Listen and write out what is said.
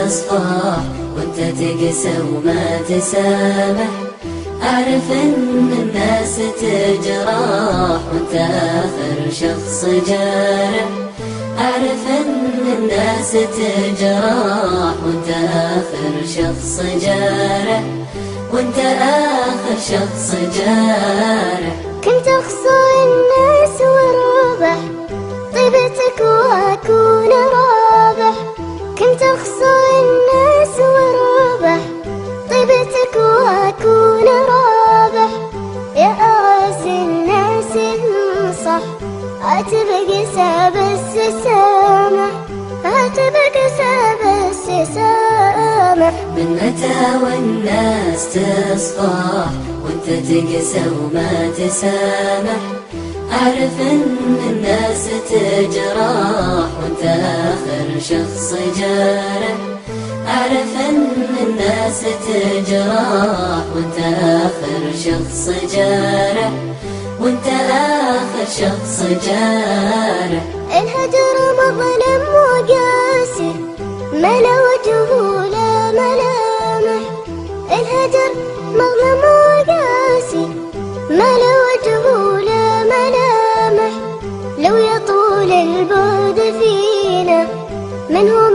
تصفح وانت تقسى وما تسامح. أعرف إن الناس تجرح وانت آخر شخص جارح. أعرف إن الناس تجرح وانت آخر شخص جارح، وانت آخر شخص جارح. كنت أخسر الناس ورابح، طيبتك وأكون رابح. كنت أخسر الناس ورابح، طيبتك وأكون رابح. يا أغاس الناس انصح، أتبقى بس سامح، أتبقى بس سامح. من متى والناس تصفح وانت تقسى وما تسامح. أعرف إن الناس تجرح وانت آخر شخص جارح. أعرف إن الناس تجرح وانت آخر شخص جارح، وانت آخر شخص جارح. الهجر مظلم وقاسي، ما له وجه ولا ملامح. الهجر مظلم وقاسي، ما له وجه ولا ملامح. لو يطول البعد فينا من هو